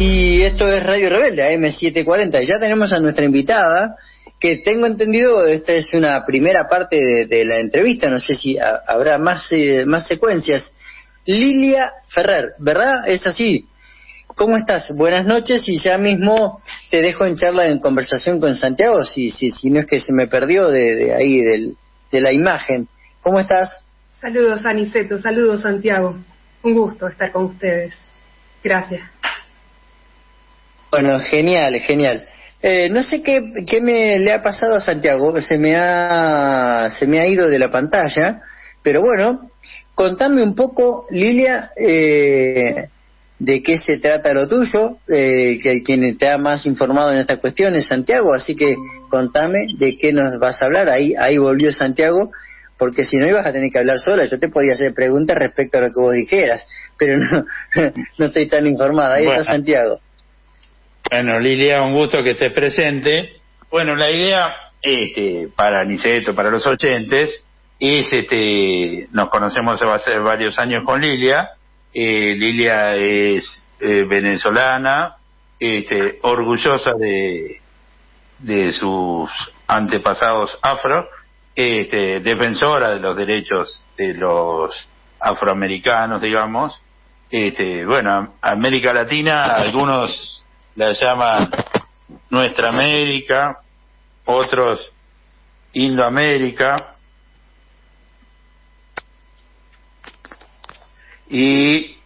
Y esto es Radio Rebelde, AM740. Ya tenemos a nuestra invitada, que tengo entendido, esta es una primera parte de la entrevista, no sé si habrá más secuencias. Lilia Ferrer, ¿verdad? Es así. ¿Cómo estás? Buenas noches, y ya mismo te dejo en charla, en conversación con Santiago, si no es que se me perdió de ahí, de la imagen. ¿Cómo estás? Saludos, Aniceto, saludos, Santiago. Un gusto estar con ustedes. Gracias. Bueno, genial. No sé qué le ha pasado a Santiago, se me ha ido de la pantalla, pero bueno, contame un poco, Lilia, de qué se trata lo tuyo, que quien te ha más informado en esta cuestión es Santiago, así que contame de qué nos vas a hablar. Ahí volvió Santiago, porque si no ibas a tener que hablar sola. Yo te podía hacer preguntas respecto a lo que vos dijeras, pero no estoy tan informada. Ahí está Santiago. Bueno, Lilia, un gusto que estés presente. Bueno, la idea, para Aniceto, para los oyentes, es, nos conocemos hace varios años con Lilia. Lilia es venezolana, orgullosa de sus antepasados afro, defensora de los derechos de los afroamericanos, digamos. Bueno, América Latina, algunos la llaman Nuestra América, otros Indoamérica, y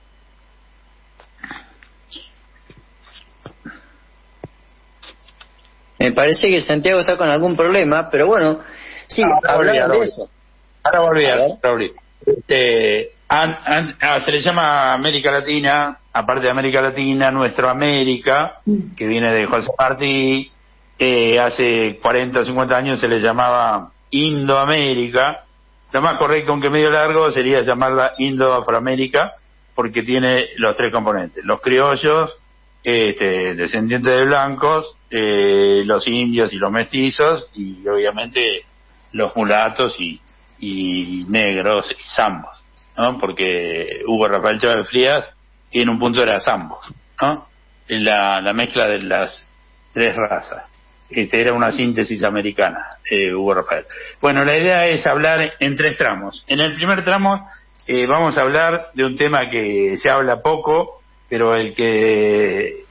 me parece que Santiago está con algún problema, pero bueno, sí, hablamos de eso. Ahora volví. Se le llama América Latina, aparte de América Latina, Nuestra América, que viene de José Martí. Hace 40 o 50 años se le llamaba Indoamérica. Lo más correcto, aunque medio largo, sería llamarla Indo-Afroamérica, porque tiene los tres componentes: los criollos, descendientes de blancos, los indios y los mestizos, y obviamente los mulatos y negros y zambos, ¿no? Porque Hugo Rafael Chávez Frías en un punto era zambos, ¿no? La mezcla de las tres razas. Era una síntesis americana, Hugo Rafael. Bueno, la idea es hablar en tres tramos. En el primer tramo vamos a hablar de un tema que se habla poco, pero el que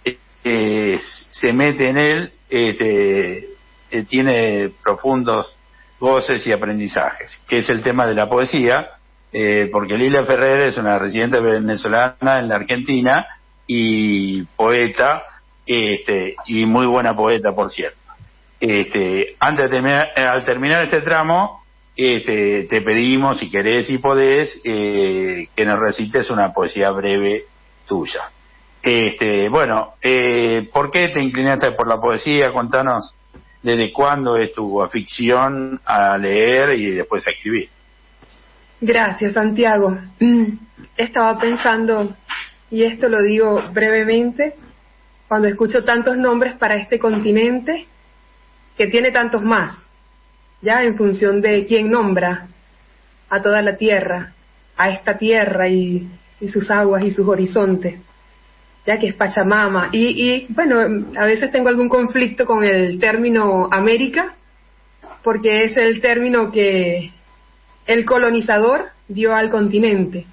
se mete en él tiene profundos goces y aprendizajes, que es el tema de la poesía, porque Lilia Ferrer es una residente venezolana en la Argentina y poeta, y muy buena poeta, por cierto. Al terminar este tramo, te pedimos, si querés y podés, que nos recites una poesía breve tuya. Bueno, ¿por qué te inclinaste por la poesía? Contanos desde cuándo es tu afición a leer y después a escribir. Gracias, Santiago. Estaba pensando, y esto lo digo brevemente, cuando escucho tantos nombres para este continente, que tiene tantos más, ya en función de quién nombra a toda la tierra, a esta tierra y sus aguas y sus horizontes, ya que es Pachamama. Y bueno, a veces tengo algún conflicto con el término América, porque es el término que el colonizador dio al continente.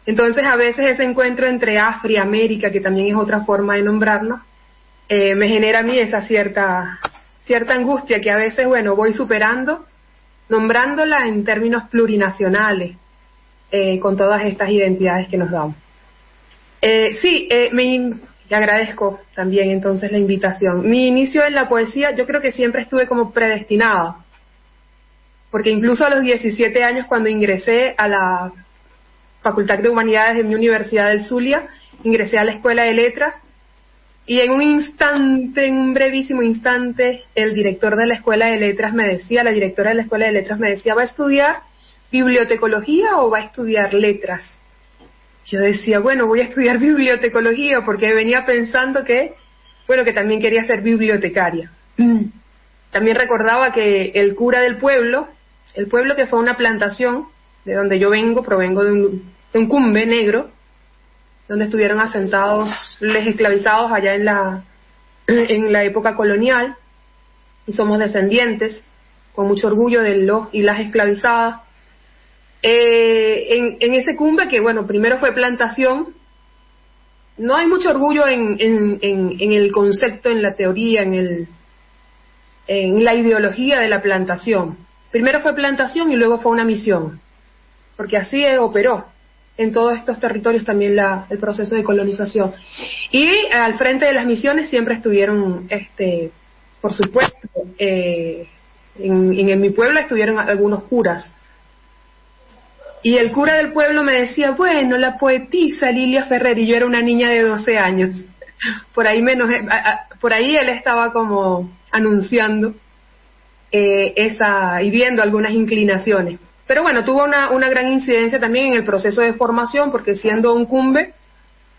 Entonces a veces ese encuentro entre Afri y América, que también es otra forma de nombrarlo, me genera a mí esa cierta angustia que a veces, bueno, voy superando, nombrándola en términos plurinacionales, con todas estas identidades que nos damos. Le agradezco también entonces la invitación. Mi inicio en la poesía, yo creo que siempre estuve como predestinada, porque incluso a los 17 años, cuando ingresé a la Facultad de Humanidades de mi Universidad del Zulia, ingresé a la Escuela de Letras, y en un brevísimo instante, el director de la Escuela de Letras me decía, la directora de la Escuela de Letras me decía: ¿va a estudiar bibliotecología o va a estudiar letras? Yo decía, bueno, voy a estudiar bibliotecología, porque venía pensando que también quería ser bibliotecaria. También recordaba que el cura del pueblo, el pueblo que fue una plantación de donde yo vengo, provengo de un cumbe negro, donde estuvieron asentados los esclavizados allá en la época colonial, y somos descendientes, con mucho orgullo, de los y las esclavizadas. En ese cumbe, que bueno, primero fue plantación, no hay mucho orgullo en el concepto, en la teoría, en la ideología de la plantación. Primero fue plantación y luego fue una misión, porque así operó en todos estos territorios también el proceso de colonización. Y al frente de las misiones siempre estuvieron, por supuesto, en mi pueblo estuvieron algunos curas. Y el cura del pueblo me decía, bueno, la poetisa Lilia Ferrer, y yo era una niña de 12 años. Por ahí él estaba como anunciando y viendo algunas inclinaciones. Pero bueno, tuvo una gran incidencia también en el proceso de formación, porque siendo un cumbe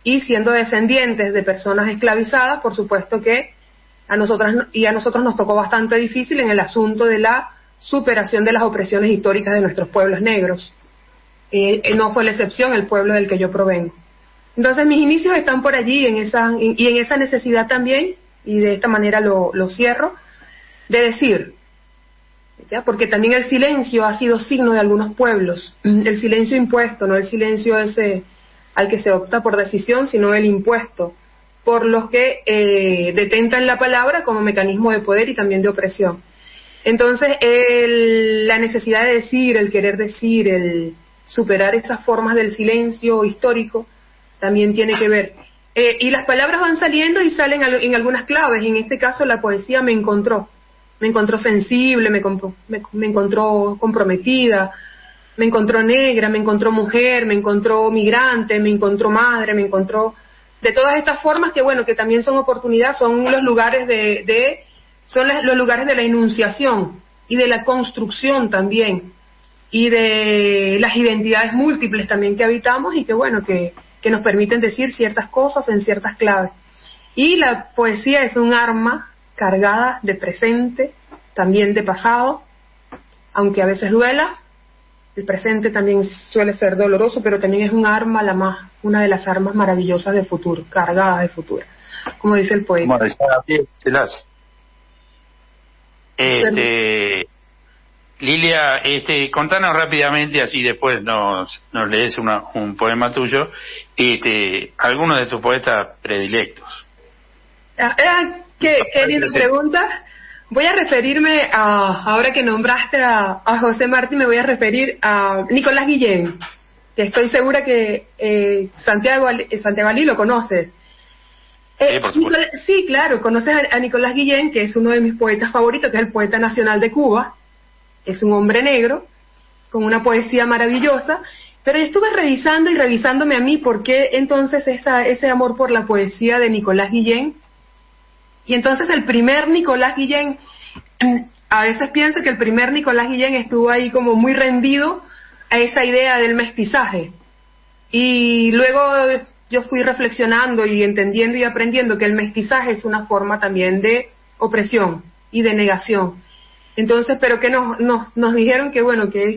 y siendo descendientes de personas esclavizadas, por supuesto que a nosotros nos tocó bastante difícil en el asunto de la superación de las opresiones históricas de nuestros pueblos negros. No fue la excepción el pueblo del que yo provengo. Entonces mis inicios están por allí, en esa necesidad también, y de esta manera lo cierro, de decir, ¿ya? Porque también el silencio ha sido signo de algunos pueblos, el silencio impuesto, no el silencio ese al que se opta por decisión, sino el impuesto por los que detentan la palabra como mecanismo de poder y también de opresión. Entonces la necesidad de decir, el querer decir, el superar esas formas del silencio histórico también tiene que ver. Y las palabras van saliendo y salen en algunas claves. En este caso la poesía me encontró sensible, me encontró comprometida, me encontró negra, me encontró mujer, me encontró migrante, me encontró madre, me encontró de todas estas formas que bueno, que también son oportunidad, son los lugares los lugares de la enunciación y de la construcción también, y de las identidades múltiples también que habitamos, y que bueno, que nos permiten decir ciertas cosas en ciertas claves. Y la poesía es un arma cargada de presente, también de pasado, aunque a veces duela. El presente también suele ser doloroso, pero también es un arma, una de las armas maravillosas de futuro, cargada de futuro, como dice el poeta. Como decía Gabriel Celas. Lilia, contanos rápidamente, así después nos lees un poema tuyo, algunos de tus poetas predilectos. Qué linda pregunta. Voy a referirme ahora que nombraste a José Martí, me voy a referir a Nicolás Guillén, que estoy segura que Santiago Ali lo conoces. Sí, claro, conoces a Nicolás Guillén, que es uno de mis poetas favoritos, que es el poeta nacional de Cuba. Es un hombre negro, con una poesía maravillosa, pero yo estuve revisándome a mí por qué entonces ese amor por la poesía de Nicolás Guillén. Y entonces el primer Nicolás Guillén, a veces pienso que el primer Nicolás Guillén estuvo ahí como muy rendido a esa idea del mestizaje. Y luego yo fui reflexionando y entendiendo y aprendiendo que el mestizaje es una forma también de opresión y de negación. Entonces, pero que nos dijeron que bueno, que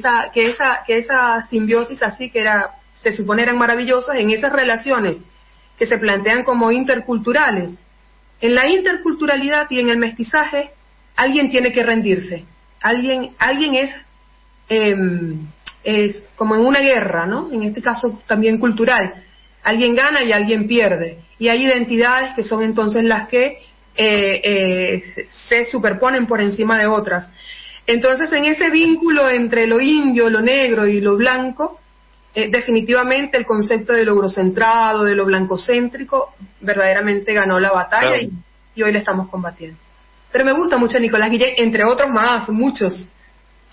esa simbiosis así que se supone eran maravillosas en esas relaciones que se plantean como interculturales. En la interculturalidad y en el mestizaje, alguien tiene que rendirse. Alguien es como en una guerra, ¿no? En este caso también cultural. Alguien gana y alguien pierde. Y hay identidades que son entonces las que se superponen por encima de otras. Entonces, en ese vínculo entre lo indio, lo negro y lo blanco, definitivamente el concepto de lo eurocentrado, de lo blancocéntrico, verdaderamente ganó la batalla. Claro. Y hoy le estamos combatiendo. Pero me gusta mucho Nicolás Guillén, entre otros más, muchos,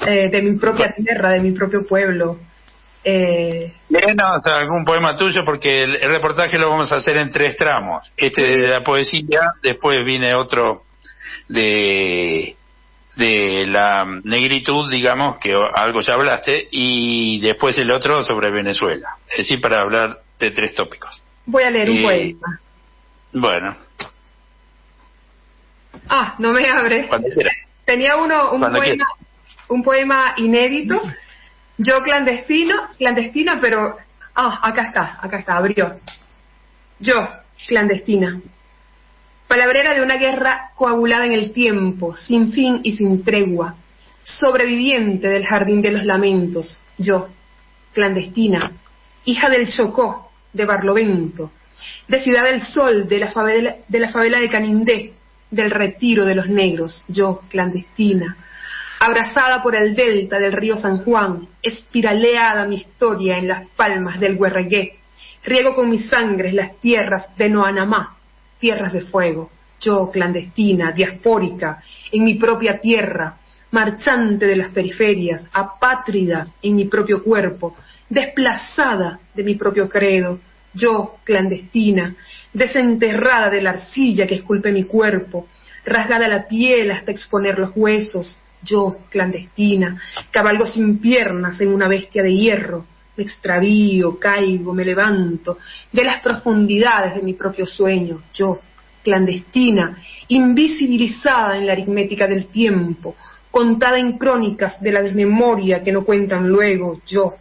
de mi propia tierra, de mi propio pueblo. Algún poema tuyo, porque el reportaje lo vamos a hacer en 3 tramos. De la poesía, después viene otro de la negritud, digamos, que algo ya hablaste, y después el otro sobre Venezuela. Es decir, para hablar de 3 tópicos. Voy a leer un poema. Bueno. No me abre. Tenía un poema inédito Yo clandestina, pero... acá está, abrió. Yo, clandestina. Palabrera de una guerra coagulada en el tiempo, sin fin y sin tregua. Sobreviviente del jardín de los lamentos. Yo, clandestina. Hija del Chocó, de Barlovento. De Ciudad del Sol, de la favela de Canindé. Del retiro de los negros. Yo, clandestina. Abrazada por el delta del río San Juan, espiraleada mi historia en las palmas del Huerregué, riego con mi sangre las tierras de Noanamá, tierras de fuego. Yo, clandestina, diaspórica, en mi propia tierra, marchante de las periferias, apátrida en mi propio cuerpo, desplazada de mi propio credo. Yo, clandestina, desenterrada de la arcilla que esculpe mi cuerpo, rasgada la piel hasta exponer los huesos. Yo, clandestina, cabalgo sin piernas en una bestia de hierro, me extravío, caigo, me levanto de las profundidades de mi propio sueño. Yo, clandestina, invisibilizada en la aritmética del tiempo, contada en crónicas de la desmemoria que no cuentan luego. Yo,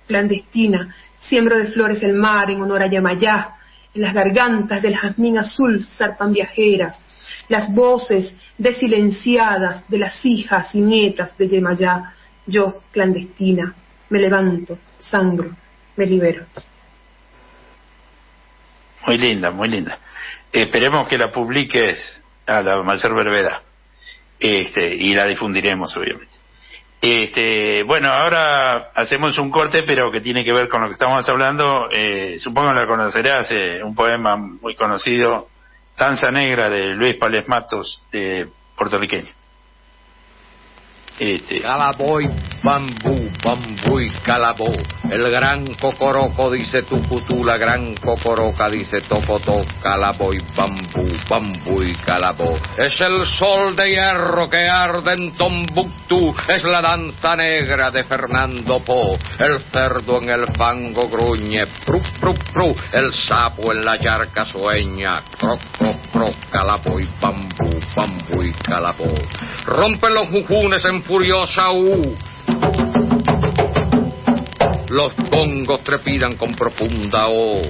clandestina, siembro de flores el mar en honor a Yamayá, en las gargantas del jazmín azul zarpan viajeras, las voces desilenciadas de las hijas y nietas de Yemayá. Yo, clandestina, me levanto, sangro, me libero. Muy linda, muy linda. Esperemos que la publiques a la mayor brevedad, y la difundiremos, obviamente. Bueno, ahora hacemos un corte, pero que tiene que ver con lo que estamos hablando. Supongo que la conocerás, un poema muy conocido, Danza Negra, de Luis Pales Matos, puertorriqueño. Calaboy, bambú, bambú y calabó. El gran cocoroco dice tucutú, la gran cocoroca dice tocotó. Calaboy, bambú, bambú y calabó. Es el sol de hierro que arde en Tombuctú. Es la danza negra de Fernando Po. El cerdo en el fango gruñe, pru, pru, pru. El sapo en la charca sueña, croc, croc, croc. Calaboy, bambú, bambú y calabó. Rompen los jujunes en furiosa U. Los congos trepidan con profunda O.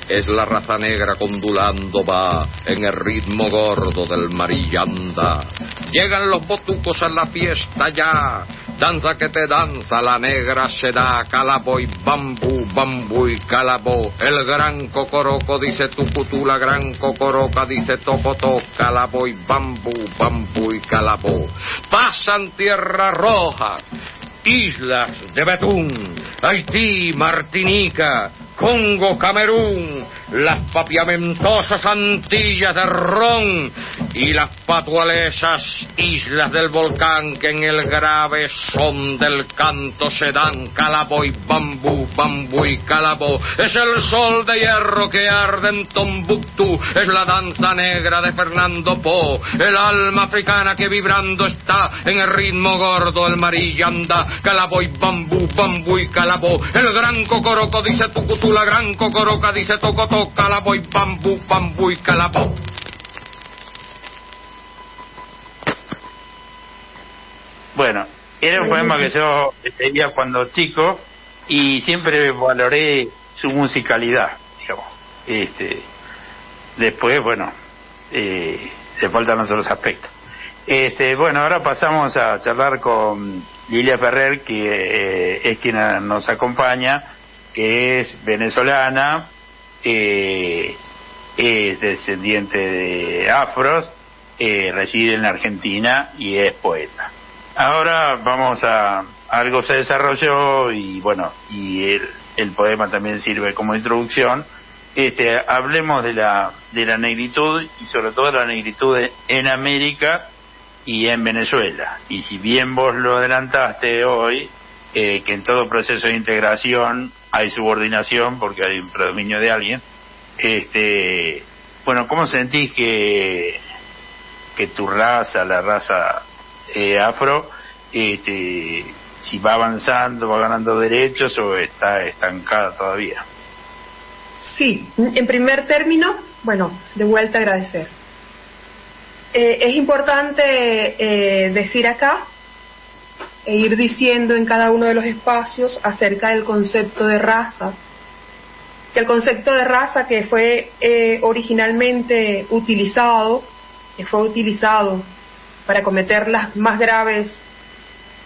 Es la raza negra condulando va en el ritmo gordo del marillanda. Llegan los botucos a la fiesta ya. Danza que te danza, la negra se da. Calaboy, bambú, bambú y calabó. El gran cocoroco dice tucutú, la gran cocoroca dice tocotó. Calaboy, bambú, bambú y calabó. Pasan tierra roja, islas de Betún, Haití, Martinica, Congo, Camerún, las papiamentosas Antillas de Ron y las patualesas islas del volcán que en el grave son del canto se dan. Calaboy, bambú, bambú y calabó. Es el sol de hierro que arde en Tombuctú. Es la danza negra de Fernando Po. El alma africana que vibrando está en el ritmo gordo el marillanda. Calaboy, bambú, bambú y calabó. El gran cocoroco dice tucutú, la gran cocoroca dice tocotó. Calaboy, bambú, bambú y calabó. Bueno, era un poema que yo leía cuando chico y siempre valoré su musicalidad, digamos. Después, bueno, le faltan otros aspectos. Bueno, ahora pasamos a charlar con Lilia Ferrer, que es quien nos acompaña, que es venezolana, es descendiente de afros, reside en la Argentina y es poeta. Ahora vamos a algo se desarrolló y bueno, y el poema también sirve como introducción. Hablemos de la negritud y sobre todo de la negritud en América y en Venezuela. Y si bien vos lo adelantaste hoy, que en todo proceso de integración hay subordinación porque hay un predominio de alguien, bueno, ¿cómo sentís que tu raza, la raza afro, si va avanzando, va ganando derechos o está estancada todavía? Sí, en primer término, bueno, de vuelta agradecer. Es importante decir acá e ir diciendo en cada uno de los espacios acerca del concepto de raza. Que el concepto de raza que fue originalmente utilizado, para cometer las más graves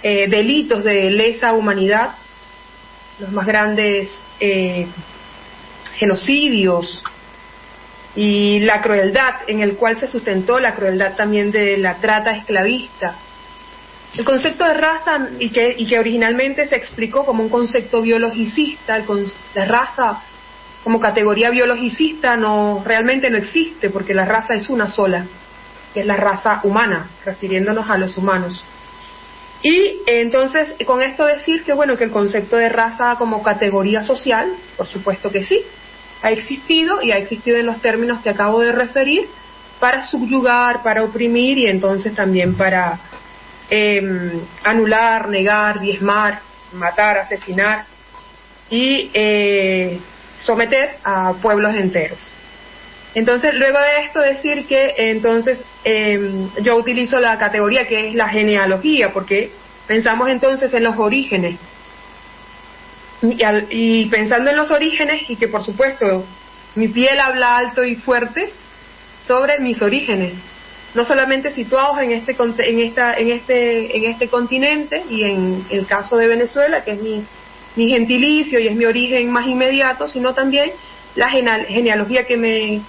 delitos de lesa humanidad, los más grandes genocidios y la crueldad en el cual se sustentó la crueldad también de la trata esclavista. El concepto de raza y que originalmente se explicó como un concepto biologicista, la raza como categoría biologicista realmente no existe, porque la raza es una sola, que es la raza humana, refiriéndonos a los humanos. Y entonces, con esto decir que que el concepto de raza como categoría social, por supuesto que sí, ha existido y ha existido en los términos que acabo de referir, para subyugar, para oprimir y entonces también para anular, negar, diezmar, matar, asesinar y someter a pueblos enteros. Entonces, luego de esto decir que entonces yo utilizo la categoría que es la genealogía, porque pensamos entonces en los orígenes. Y pensando en los orígenes, y que por supuesto mi piel habla alto y fuerte sobre mis orígenes, no solamente situados en este continente y en el caso de Venezuela, que es mi gentilicio y es mi origen más inmediato, sino también la genealogía que me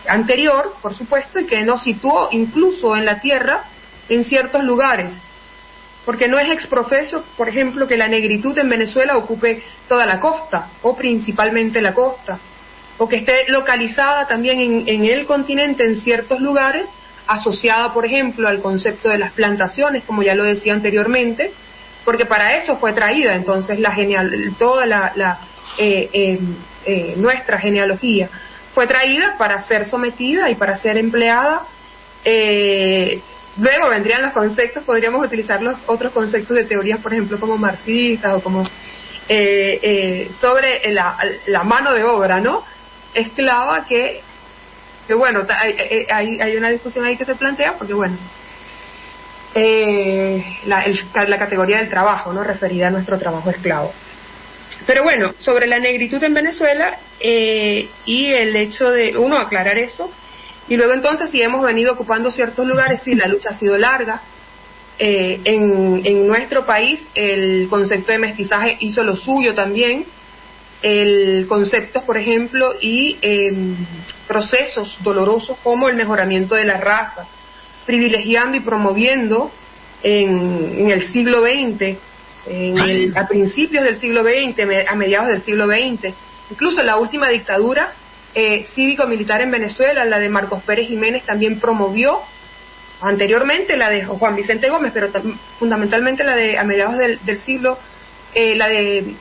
anterior, por supuesto, y que nos situó incluso en la tierra en ciertos lugares, porque no es exprofeso, por ejemplo, que la negritud en Venezuela ocupe toda la costa o principalmente la costa, o que esté localizada también en el continente en ciertos lugares, asociada, por ejemplo, al concepto de las plantaciones, como ya lo decía anteriormente, porque para eso fue traída entonces nuestra genealogía fue traída para ser sometida y para ser empleada. Luego vendrían los conceptos, podríamos utilizar los otros conceptos de teorías, por ejemplo, como marxistas o como sobre la mano de obra, ¿no? Esclava que hay una discusión ahí que se plantea, porque la categoría del trabajo, ¿no? Referida a nuestro trabajo esclavo. Pero sobre la negritud en Venezuela y el hecho de, aclarar eso, y luego entonces si hemos venido ocupando ciertos lugares, sí, la lucha ha sido larga. En nuestro país el concepto de mestizaje hizo lo suyo también, el concepto, por ejemplo, y procesos dolorosos como el mejoramiento de la raza, privilegiando y promoviendo en el siglo XX, a principios del siglo XX, a mediados del siglo XX, incluso la última dictadura cívico-militar en Venezuela, la de Marcos Pérez Jiménez, también promovió, anteriormente la de Juan Vicente Gómez, pero fundamentalmente la de a mediados del siglo, la de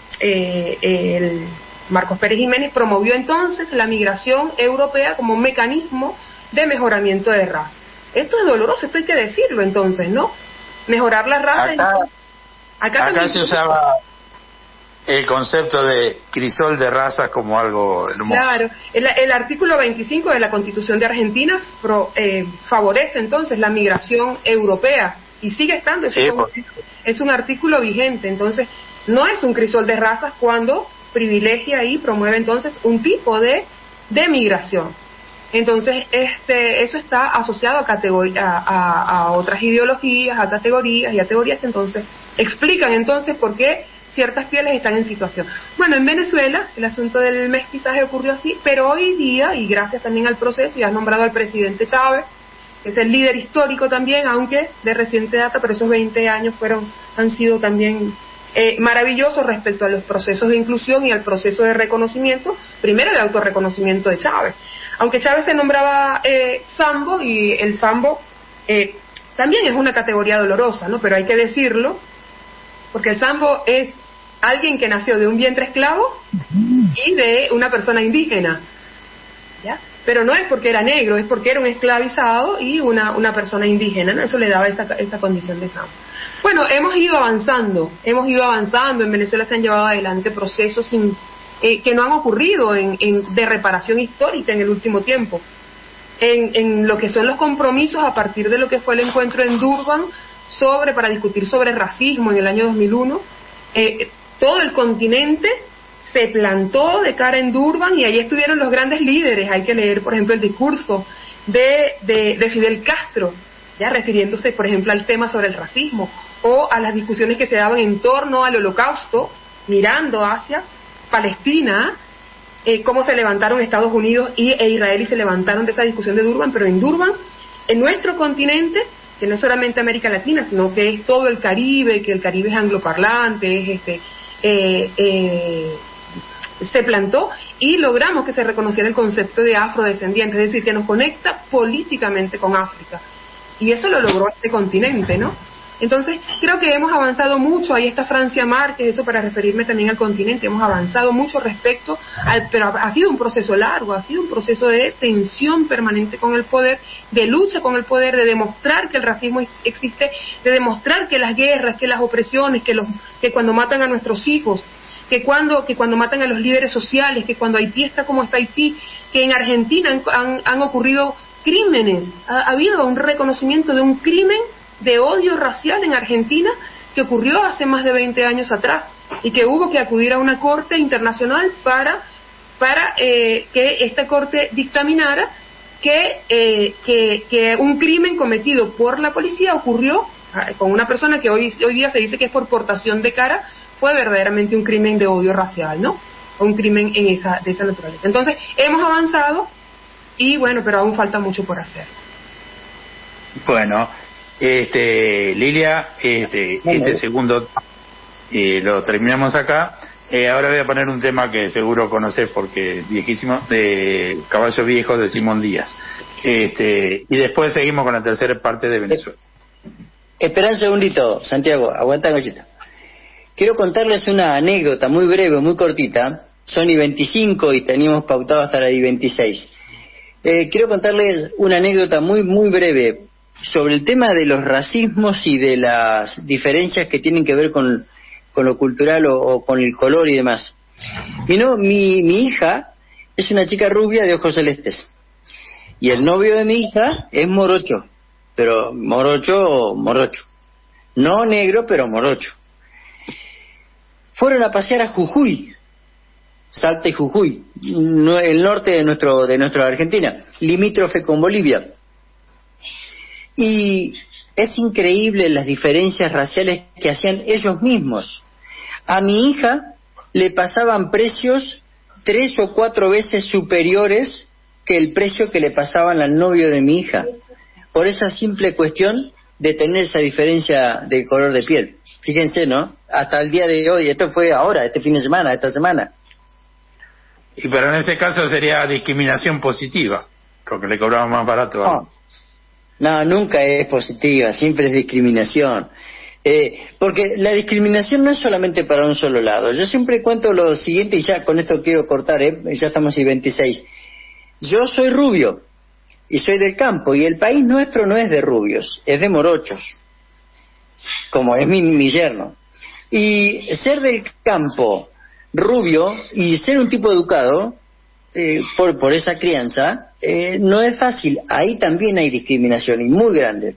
Marcos Pérez Jiménez promovió entonces la migración europea como un mecanismo de mejoramiento de raza. Esto es doloroso, esto hay que decirlo entonces, ¿no? Mejorar la raza. Acá se usaba el concepto de crisol de razas como algo hermoso. Claro, el artículo 25 de la Constitución de Argentina favorece entonces la migración europea y sigue estando, es un artículo vigente, entonces no es un crisol de razas cuando privilegia y promueve entonces un tipo de migración. Entonces eso está asociado a otras ideologías, a categorías y a teorías que entonces explican entonces por qué ciertas pieles están en situación. En Venezuela el asunto del mestizaje ocurrió así, pero hoy día, y gracias también al proceso, ya has nombrado al presidente Chávez, que es el líder histórico también, aunque de reciente data, pero esos 20 años han sido también maravillosos respecto a los procesos de inclusión y al proceso de reconocimiento, primero de autorreconocimiento de Chávez. Aunque Chávez se nombraba sambo, y el sambo también es una categoría dolorosa, ¿no? Pero hay que decirlo, porque el sambo es alguien que nació de un vientre esclavo y de una persona indígena, ¿ya? Pero no es porque era negro, es porque era un esclavizado y una persona indígena, ¿no? Eso le daba esa condición de sambo. Hemos ido avanzando, en Venezuela se han llevado adelante procesos que no han ocurrido de reparación histórica en el último tiempo, en lo que son los compromisos a partir de lo que fue el encuentro en Durban para discutir sobre racismo en el año 2001, todo el continente se plantó de cara en Durban y allí estuvieron los grandes líderes. Hay que leer, por ejemplo, el discurso de Fidel Castro, ya refiriéndose, por ejemplo, al tema sobre el racismo o a las discusiones que se daban en torno al Holocausto, mirando hacia Palestina, cómo se levantaron Estados Unidos e Israel y se levantaron de esa discusión de Durban, pero en Durban, en nuestro continente, que no es solamente América Latina, sino que es todo el Caribe, que el Caribe es angloparlante, se plantó y logramos que se reconociera el concepto de afrodescendiente, es decir, que nos conecta políticamente con África. Y eso lo logró este continente, ¿no? Entonces, creo que hemos avanzado mucho. Ahí está Francia Márquez, eso para referirme también al continente. Hemos avanzado mucho respecto pero ha sido un proceso largo, ha sido un proceso de tensión permanente con el poder, de lucha con el poder, de demostrar que el racismo existe, de demostrar que las guerras, que las opresiones, que cuando matan a nuestros hijos, que cuando matan a los líderes sociales, que cuando Haití está como está Haití, que en Argentina han ocurrido crímenes, ha habido un reconocimiento de un crimen de odio racial en Argentina que ocurrió hace más de 20 años atrás y que hubo que acudir a una corte internacional para que esta corte dictaminara que un crimen cometido por la policía ocurrió con una persona que hoy día se dice que es por portación de cara, fue verdaderamente un crimen de odio racial, ¿no? Un crimen de esa naturaleza. Entonces, hemos avanzado y bueno, pero aún falta mucho por hacer. Bueno, Lilia, este segundo lo terminamos acá. Ahora voy a poner un tema que seguro conocés porque es viejísimo, de Caballo Viejo de Simón Díaz. Y después seguimos con la tercera parte de Venezuela. Espera un segundito, Santiago, aguanta Goyita. Quiero contarles una anécdota muy breve, muy cortita. Son y 25 y teníamos pautado hasta la y 26. Quiero contarles una anécdota muy, muy breve sobre el tema de los racismos y de las diferencias que tienen que ver con lo cultural o con el color y demás. Mi hija es una chica rubia de ojos celestes y el novio de mi hija es morocho, pero morocho, no negro, pero morocho. Fueron a pasear a Jujuy, Salta y Jujuy, el norte de nuestra Argentina, limítrofe con Bolivia. Y es increíble las diferencias raciales que hacían ellos mismos. A mi hija le pasaban precios 3 o 4 veces superiores que el precio que le pasaban al novio de mi hija, por esa simple cuestión de tener esa diferencia de color de piel. Fíjense, ¿no? Hasta el día de hoy, esto fue ahora, este fin de semana, esta semana. Y pero en ese caso sería discriminación positiva, porque le cobraban más barato. No, nunca es positiva, siempre es discriminación. Porque la discriminación no es solamente para un solo lado. Yo siempre cuento lo siguiente, y ya con esto quiero cortar, ya estamos en 26. Yo soy rubio, y soy del campo, y el país nuestro no es de rubios, es de morochos, como es mi yerno. Y ser del campo rubio y ser un tipo educado, por esa crianza, no es fácil. Ahí también hay discriminación, y muy grande.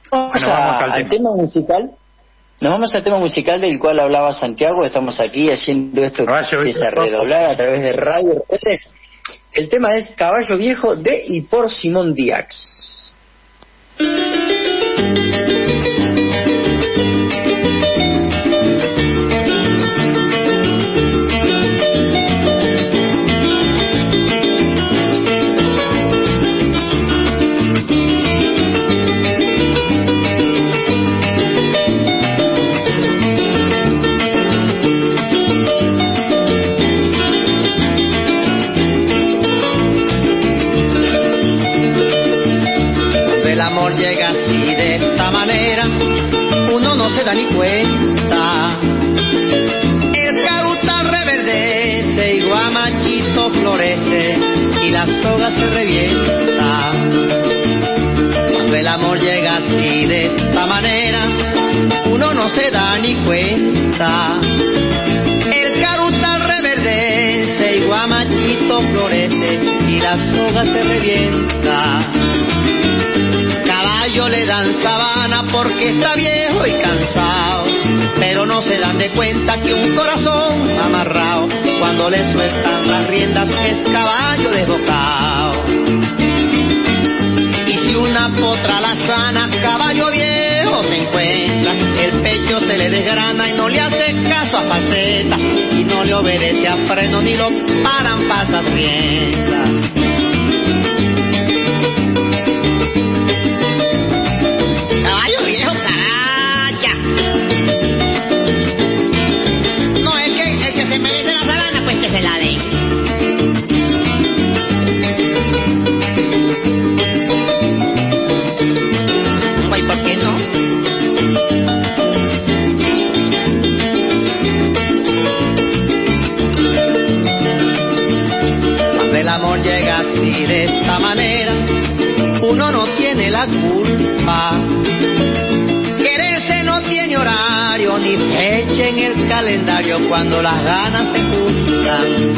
Vamos al tema musical. Nos vamos al tema musical del cual hablaba Santiago. Estamos aquí haciendo esto que empieza a redoblar a través de radio. El tema es Caballo Viejo de y por Simón Díaz. Llega así de esta manera, uno no se da ni cuenta. El carutal reverdece y guamachito florece y la soga se revienta. Cuando el amor llega así de esta manera, uno no se da ni cuenta. El carutal reverdece y guamachito florece y la soga se revienta. Caballo le dan sabana porque está viejo y cansado, pero no se dan de cuenta que un corazón amarrado, cuando le sueltan las riendas, es caballo desbocado. Y si una potra la sana, caballo viejo se encuentra, el pecho se le desgrana y no le hace caso a faceta, y no le obedece a freno ni lo paran pasas riendas. Caballo viejo, caracha. No, es que el que se merece la sabana, pues que se la den. Ay, ¿por qué no? Cuando el amor llega así de esta manera, uno no tiene la culpa. Quererse no tiene horario ni fecha en el calendario cuando las ganas se juntan.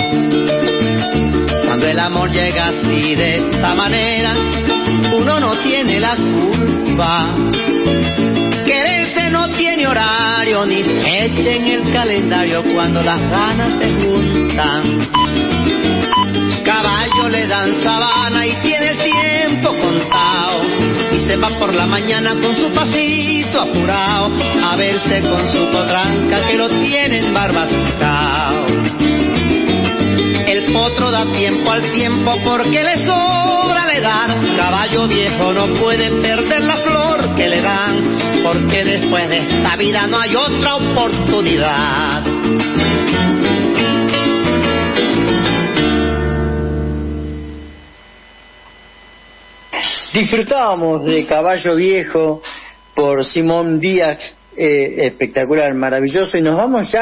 Cuando el amor llega así de esta manera, uno no tiene la culpa. Quererse no tiene horario ni fecha en el calendario cuando las ganas se juntan. Caballo le dan sabana y tiene el tiempo contado, y se va por la mañana con su pasito apurado a verse con su potranca que lo tienen barbascao. El potro da tiempo al tiempo porque le sobra la edad. Caballo viejo no puede perder la flor que le dan, porque después de esta vida no hay otra oportunidad. Disfrutábamos de Caballo Viejo por Simón Díaz, espectacular, maravilloso, y nos vamos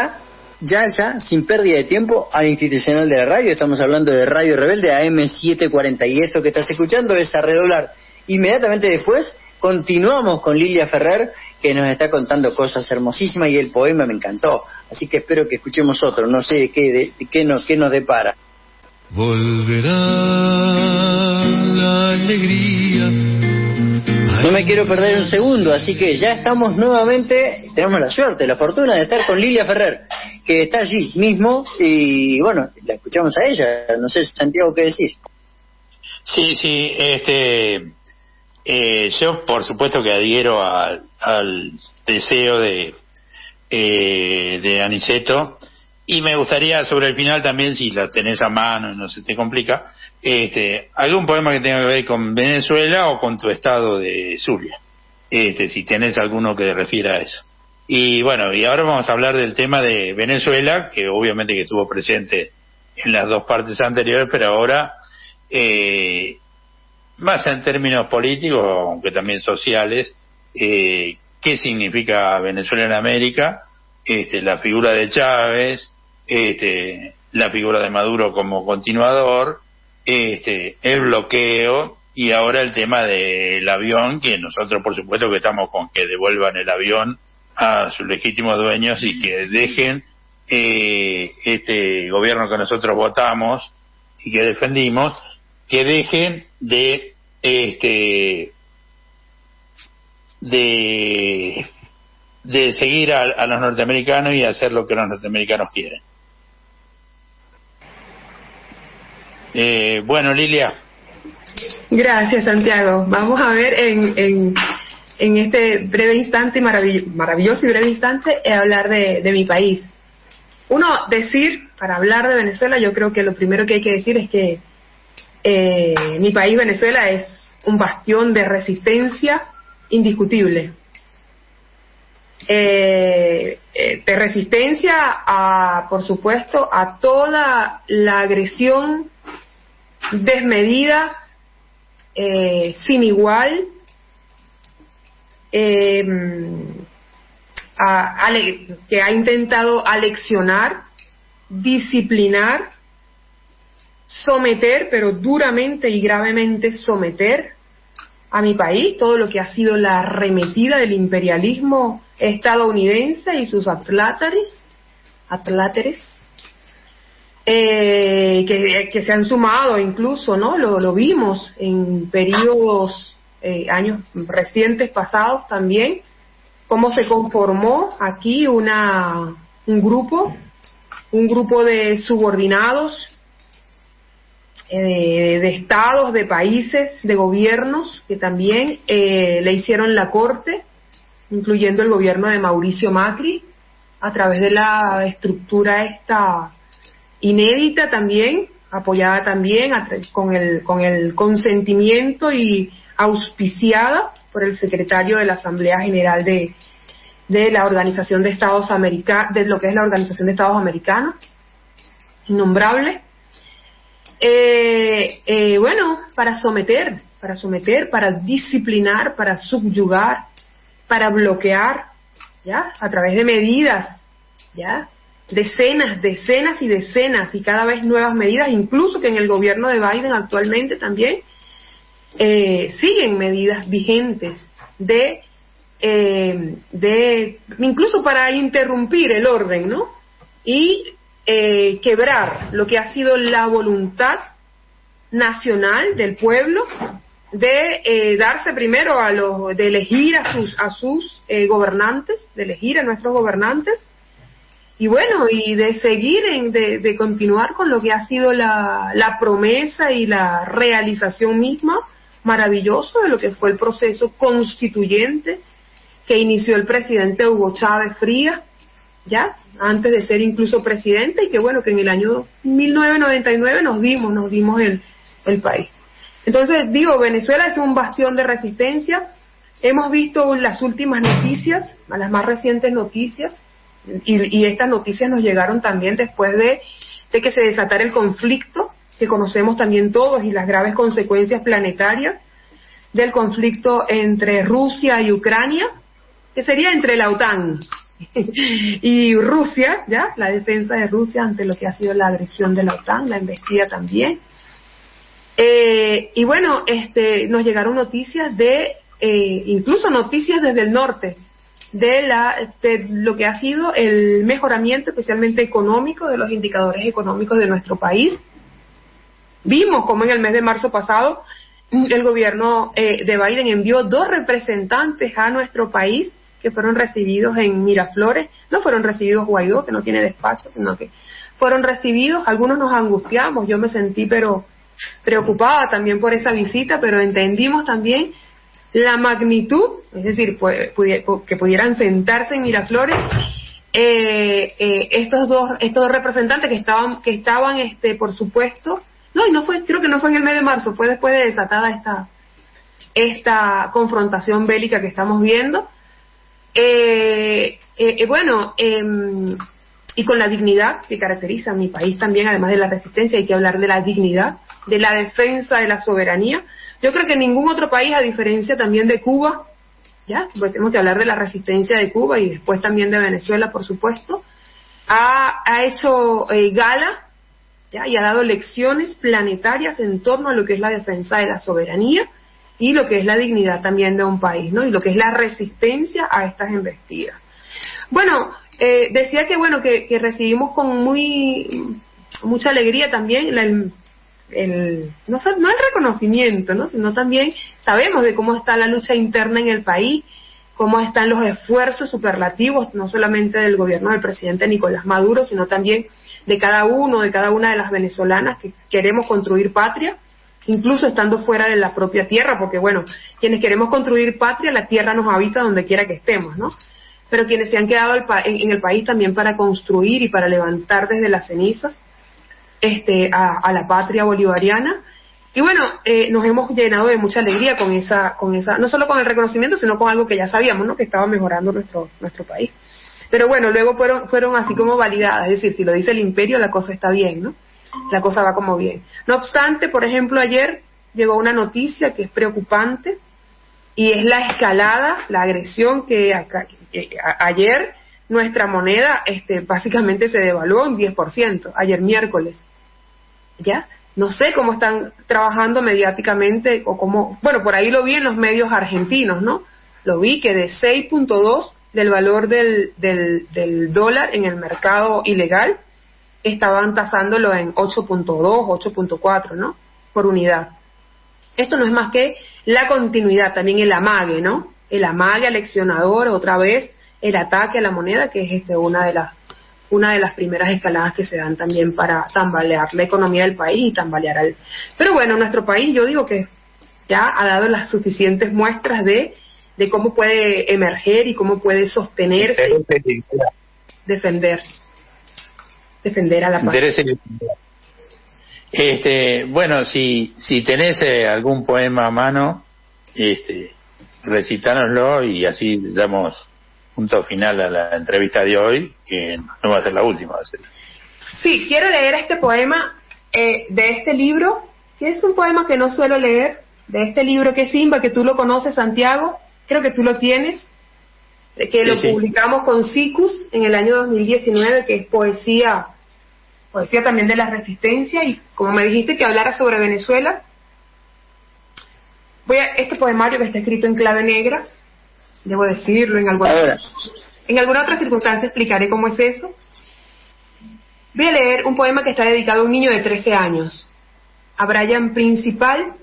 ya, sin pérdida de tiempo, al institucional de la radio. Estamos hablando de Radio Rebelde, AM740, y esto que estás escuchando es A Redoblar. Inmediatamente después continuamos con Lilia Ferrer, que nos está contando cosas hermosísimas, y el poema me encantó, así que espero que escuchemos otro, no sé qué nos depara. Volverá la alegría. No me quiero perder un segundo, así que ya estamos nuevamente, tenemos la suerte, la fortuna de estar con Lilia Ferrer, que está allí mismo, y bueno, la escuchamos a ella. No sé, Santiago, ¿qué decís? Sí, yo por supuesto que adhiero al deseo de Aniceto, y me gustaría sobre el final también, si la tenés a mano y no se te complica, algún poema que tenga que ver con Venezuela o con tu estado de Zulia, si tenés alguno que refiera a eso. Y bueno, y ahora vamos a hablar del tema de Venezuela, que obviamente que estuvo presente en las dos partes anteriores, pero ahora más en términos políticos, aunque también sociales, qué significa Venezuela en América, la figura de Chávez, la figura de Maduro como continuador, el bloqueo, y ahora el tema del avión, que nosotros por supuesto que estamos con que devuelvan el avión a sus legítimos dueños y que dejen este gobierno que nosotros votamos y que defendimos, que dejen de seguir a los norteamericanos y hacer lo que los norteamericanos quieren. Bueno, Lilia. Gracias, Santiago. Vamos a ver en este breve instante, maravilloso y breve instante, hablar de mi país. Para hablar de Venezuela, yo creo que lo primero que hay que decir es que mi país, Venezuela, es un bastión de resistencia indiscutible. De resistencia por supuesto, a toda la agresión desmedida, sin igual, que ha intentado aleccionar, disciplinar, someter, pero duramente y gravemente someter a mi país, todo lo que ha sido la arremetida del imperialismo estadounidense y sus atláteres, que se han sumado incluso, ¿no? Lo vimos en periodos años recientes pasados también, cómo se conformó aquí un grupo de subordinados, de estados, de países, de gobiernos que también le hicieron la corte, incluyendo el gobierno de Mauricio Macri, a través de la estructura esta inédita también, apoyada también con el consentimiento y auspiciada por el secretario de la Asamblea General de la Organización de Estados Americanos, de lo que es la Organización de Estados Americanos, innombrable. Bueno, para someter, para disciplinar, para subyugar, para bloquear, ¿ya? A través de medidas, ¿ya? Decenas y decenas y cada vez nuevas medidas, incluso que en el gobierno de Biden actualmente también siguen medidas vigentes de incluso para interrumpir el orden, ¿no? Y quebrar lo que ha sido la voluntad nacional del pueblo de darse primero de elegir a sus gobernantes, de elegir a nuestros gobernantes, y bueno, y de seguir, de continuar con lo que ha sido la promesa y la realización misma maravilloso de lo que fue el proceso constituyente que inició el presidente Hugo Chávez Frías, ya, antes de ser incluso presidente, y que bueno, que en el año 1999 nos dimos el país. Entonces, digo, Venezuela es un bastión de resistencia. Hemos visto las últimas noticias, las más recientes noticias, y estas noticias nos llegaron también después de que se desatara el conflicto, que conocemos también todos, y las graves consecuencias planetarias del conflicto entre Rusia y Ucrania, que sería entre la OTAN y Rusia, ya, la defensa de Rusia ante lo que ha sido la agresión de la OTAN, la embestida también. Y bueno, nos llegaron noticias incluso noticias desde el norte, de lo que ha sido el mejoramiento especialmente económico, de los indicadores económicos de nuestro país. Vimos como en el mes de marzo pasado el gobierno de Biden envió 2 representantes a nuestro país que fueron recibidos en Miraflores. No fueron recibidos Guaidó, que no tiene despacho, sino que fueron recibidos. Algunos nos angustiamos, yo me sentí pero preocupada también por esa visita, pero entendimos también la magnitud, es decir, que pudieran sentarse en Miraflores estos dos representantes que estaban por supuesto, creo que no fue en el mes de marzo, fue después de desatada esta confrontación bélica que estamos viendo, y con la dignidad que caracteriza a mi país también, además de la resistencia, hay que hablar de la dignidad, de la defensa de la soberanía. Yo creo que ningún otro país, a diferencia también de Cuba, ya, pues tenemos que hablar de la resistencia de Cuba y después también de Venezuela, por supuesto, ha hecho gala, ya, y ha dado lecciones planetarias en torno a lo que es la defensa de la soberanía y lo que es la dignidad también de un país, ¿no? Y lo que es la resistencia a estas embestidas. Bueno, decía que bueno, que recibimos con mucha alegría también no el reconocimiento, ¿no? Sino también sabemos de cómo está la lucha interna en el país, cómo están los esfuerzos superlativos, no solamente del gobierno del presidente Nicolás Maduro, sino también de cada una de las venezolanas que queremos construir patria, incluso estando fuera de la propia tierra, porque bueno, quienes queremos construir patria, la tierra nos habita donde quiera que estemos, ¿no? Pero quienes se han quedado en el país también para construir y para levantar desde las cenizas a la patria bolivariana. Y bueno, nos hemos llenado de mucha alegría con esa, no solo con el reconocimiento, sino con algo que ya sabíamos, ¿no? Que estaba mejorando nuestro país. Pero bueno, luego fueron así como validadas, es decir, si lo dice el imperio, la cosa está bien, ¿no? La cosa va como bien. No obstante, por ejemplo, ayer llegó una noticia que es preocupante, y es la escalada, la agresión que ayer nuestra moneda básicamente se devaluó un 10%, ayer miércoles. ¿Ya? No sé cómo están trabajando mediáticamente o cómo, bueno, por ahí lo vi en los medios argentinos, ¿no? Lo vi que de 6.2 del valor del dólar en el mercado ilegal, estaban tasándolo en 8.2, 8.4, ¿no? Por unidad. Esto no es más que la continuidad, también el amague, ¿no? El amague al leccionador, otra vez el ataque a la moneda, que es una de las primeras escaladas que se dan también para tambalear la economía del país y tambalear al... Pero bueno, nuestro país, yo digo que ya ha dado las suficientes muestras de cómo puede emerger y cómo puede sostenerse y defender a la paz. Bueno, si tenés algún poema a mano, recitárnoslo y así damos punto final a la entrevista de hoy, que no va a ser la última. Va a ser. Sí, quiero leer este poema de este libro, que es un poema que no suelo leer, de este libro que es Simba, que tú lo conoces, Santiago, creo que tú lo tienes, que lo publicamos con Sicus en el año 2019, que es poesía también de la resistencia, y como me dijiste que hablara sobre Venezuela, este poemario que está escrito en clave negra, debo decirlo, en alguna otra circunstancia explicaré cómo es eso. Voy a leer un poema que está dedicado a un niño de 13 años, a Brian Principal,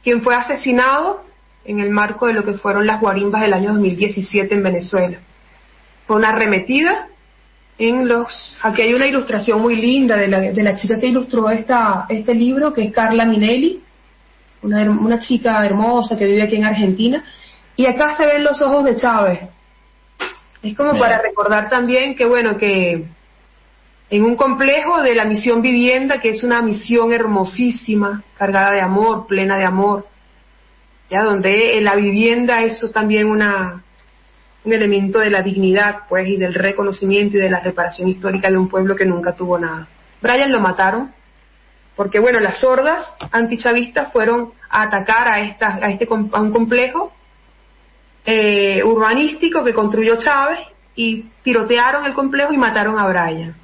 quien fue asesinado en el marco de lo que fueron las guarimbas del año 2017 en Venezuela. Fue una arremetida aquí hay una ilustración muy linda de la chica que ilustró este libro, que es Carla Minelli, una chica hermosa que vive aquí en Argentina, y acá se ven los ojos de Chávez. Es como para recordar también que en un complejo de la misión Vivienda, que es una misión hermosísima, cargada de amor, plena de amor, ya donde la vivienda es también un elemento de la dignidad, pues, y del reconocimiento y de la reparación histórica de un pueblo que nunca tuvo nada. Brian lo mataron porque, las hordas antichavistas fueron a atacar a un complejo urbanístico que construyó Chávez, y tirotearon el complejo y mataron a Brian.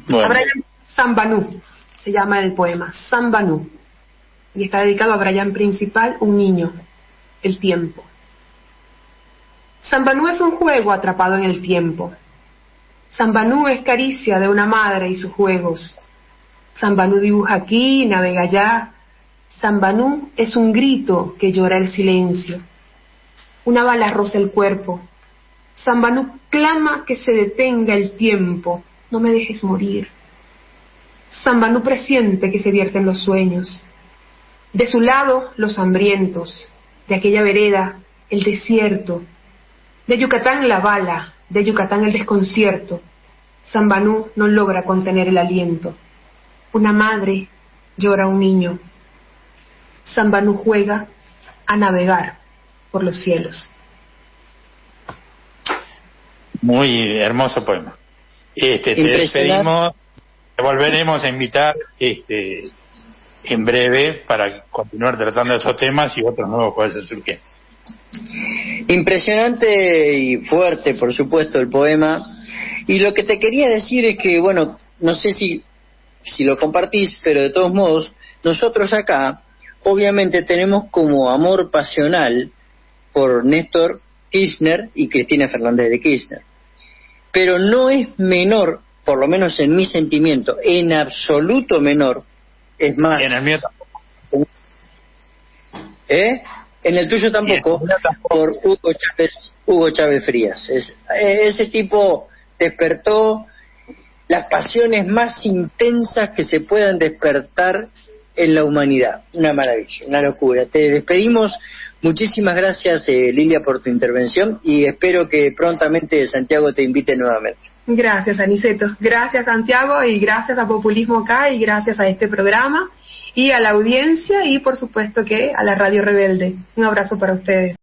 A Brian Sambanú se llama el poema, Sambanú, y está dedicado a Brian Principal, un niño, el tiempo. Sambanú es un juego atrapado en el tiempo. Sambanú es caricia de una madre y sus juegos. Sambanú dibuja aquí, navega allá. Sambanú es un grito que llora el silencio. Una bala roza el cuerpo. Sambanú clama que se detenga el tiempo. No me dejes morir. Sambanú presiente que se vierten los sueños. De su lado, los hambrientos. De aquella vereda, el desierto. De Yucatán la bala, de Yucatán el desconcierto. Sambanú no logra contener el aliento. Una madre llora a un niño. Sambanú juega a navegar por los cielos. Muy hermoso poema. Te despedimos, te volveremos a invitar en breve para continuar tratando esos temas y otros nuevos pueden ser surgiendo. Impresionante y fuerte, por supuesto, el poema. Y lo que te quería decir es que, no sé si lo compartís, pero de todos modos, nosotros acá, obviamente tenemos como amor pasional por Néstor Kirchner y Cristina Fernández de Kirchner. Pero no es menor, por lo menos en mi sentimiento, en absoluto menor, es más... En el mío tampoco. En el tuyo tampoco, por Hugo Chávez Frías. Ese tipo despertó las pasiones más intensas que se puedan despertar en la humanidad. Una maravilla, una locura. Te despedimos. Muchísimas gracias, Lilia, por tu intervención, y espero que prontamente Santiago te invite nuevamente. Gracias, Aniceto. Gracias, Santiago, y gracias a Populismo Acá, y gracias a este programa, y a la audiencia, y por supuesto que a la Radio Rebelde. Un abrazo para ustedes.